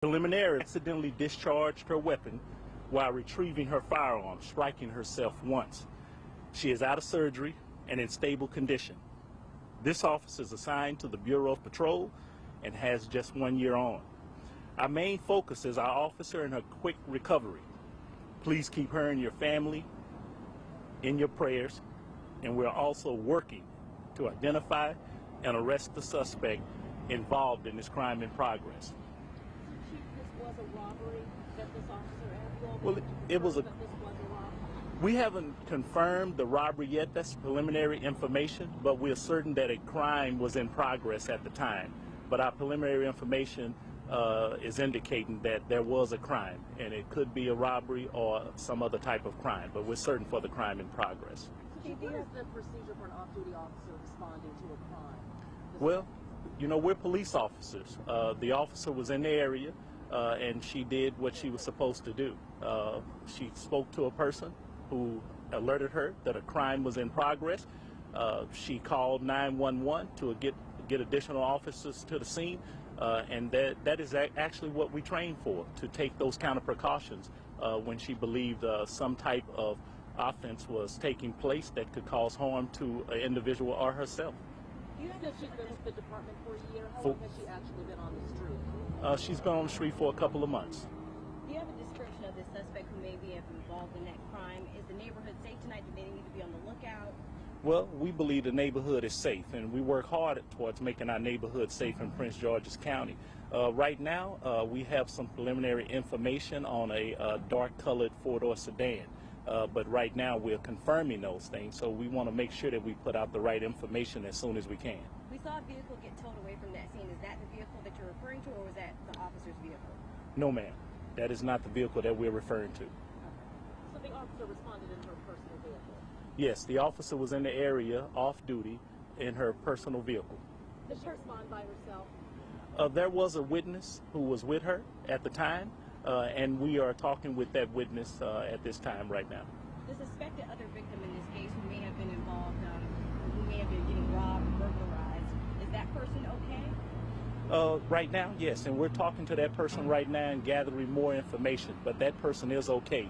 Preliminary accidentally discharged her weapon while retrieving her firearm, striking herself once. She is out of surgery and in stable condition. This officer is assigned to the Bureau of Patrol and has just 1 year on. Our main focus is our officer and her quick recovery. Please keep her and your family in your prayers, and we're also working to identify and arrest the suspect involved in this crime in progress. Chief, this was a robbery that this officer had? Well, it was a... That this was a robbery? We haven't confirmed the robbery yet. That's preliminary information, but we're certain that a crime was in progress at the time. But our preliminary information is indicating that there was a crime, and it could be a robbery or some other type of crime, but we're certain for the crime in progress. So, Chief, what is the procedure for an off-duty officer responding to a crime? Well, you know, we're police officers. The officer was in the area, and she did what she was supposed to do. She spoke to a person who alerted her that a crime was in progress. She called 911 to get additional officers to the scene, and that is actually what we train for, to take those kind of precautions when she believed some type of offense was taking place that could cause harm to an individual or herself. You said she's been with the department for a year. How long has she actually been on the street? She's been on the street for a couple of months. Do you have a description of the suspect who may be involved in that crime? Is the neighborhood safe tonight? Do they need to be on the lookout? Well, we believe the neighborhood is safe, and we work hard towards making our neighborhood safe in Prince George's County. Right now, we have some preliminary information on a dark-colored four-door sedan. But right now we're confirming those things, so we want to make sure that we put out the right information as soon as we can. We saw a vehicle get towed away from that scene. Is that the vehicle that you're referring to, or was that the officer's vehicle? No, ma'am. That is not the vehicle that we're referring to. So the officer responded in her personal vehicle? Yes, the officer was in the area off-duty in her personal vehicle. Did she respond by herself? There was a witness who was with her at the time, and we are talking with that witness at this time right now. The suspected other victim in this case who may have been involved, who may have been getting robbed or burglarized, is that person okay? Right now, yes, and we're talking to that person right now and gathering more information, but that person is okay.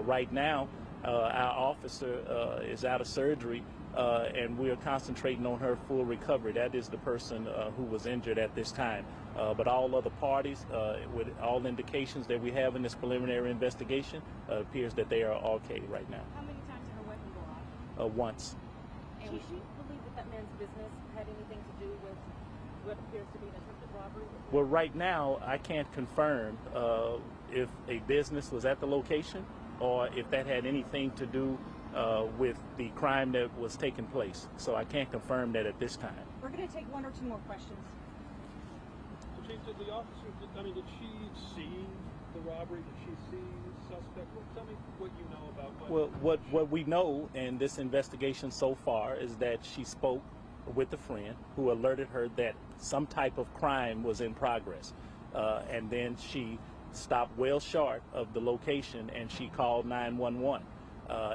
Right now, our officer is out of surgery, and we are concentrating on her full recovery. That is the person who was injured at this time. But all other parties, with all indications that we have in this preliminary investigation, appears that they are okay right now. How many times did her weapon go off? Once. And do you believe that man's business had anything to do with what appears to be an attempted robbery? Well, right now, I can't confirm if a business was at the location or if that had anything to do with the crime that was taking place. So I can't confirm that at this time. We're going to take one or two more questions. Chief, did the officer, did she see the robbery? Did she see the suspect? Well, tell me what you know about Well, what we know in this investigation so far is that she spoke with a friend who alerted her that some type of crime was in progress. And then she stopped well short of the location and she called 911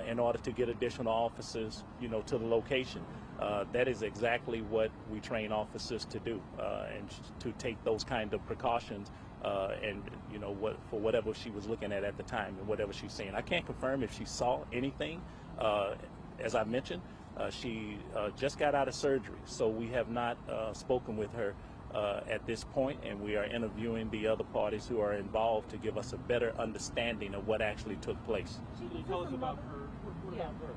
in order to get additional officers, to the location. That is exactly what we train officers to do, and to take those kind of precautions, and for whatever she was looking at the time and whatever she's seeing. I can't confirm if she saw anything. As I mentioned, she just got out of surgery, so we have not spoken with her at this point, and we are interviewing the other parties who are involved to give us a better understanding of what actually took place. Can you tell us about her? What about her?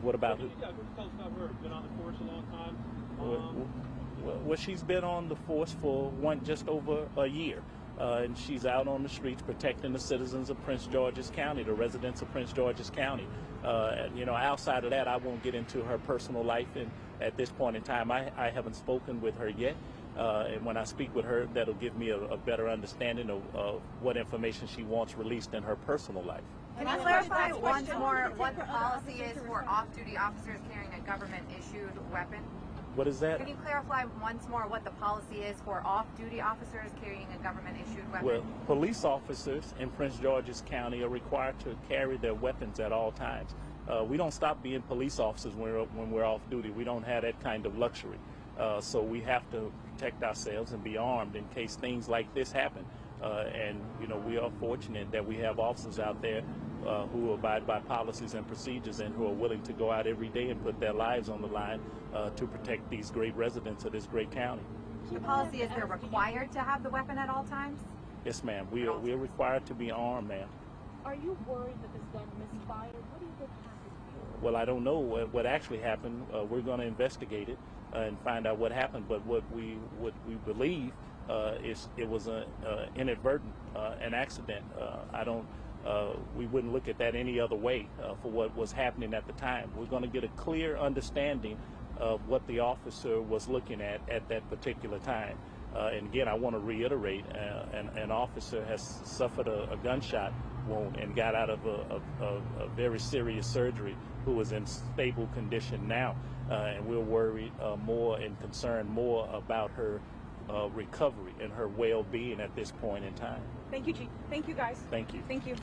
What about who? Yeah, tell us about her. Been on the force a long time. Well, she's been on the force for just over a year, and she's out on the streets protecting the citizens of Prince George's County, the residents of Prince George's County. Outside of that, I won't get into her personal life, and at this point in time, I haven't spoken with her yet. And when I speak with her, that'll give me a better understanding of what information she wants released in her personal life. Can you clarify once more what the policy is for off-duty officers carrying a government-issued weapon? What is that? Can you clarify once more what the policy is for off-duty officers carrying a government-issued weapon? Well, police officers in Prince George's County are required to carry their weapons at all times. We don't stop being police officers when we're off duty. We don't have that kind of luxury. So we have to protect ourselves and be armed in case things like this happen. And you know, we are fortunate that we have officers out there who abide by policies and procedures and who are willing to go out every day and put their lives on the line to protect these great residents of this great county. The policy is they're required to have the weapon at all times? Yes, ma'am. We are required to be armed, ma'am. Are you worried that this gun misfired? What do you think happened? Well, I don't know what actually happened. We're going to investigate it and find out what happened. But what we believe is it was an inadvertent, an accident. We wouldn't look at that any other way for what was happening at the time. We're going to get a clear understanding of what the officer was looking at that particular time. And again, I want to reiterate, an officer has suffered a gunshot wound and got out of a very serious surgery, who is in stable condition now. And we're worried more and concerned more about her recovery and her well-being at this point in time. Thank you, Chief. Thank you, guys. Thank you. Thank you.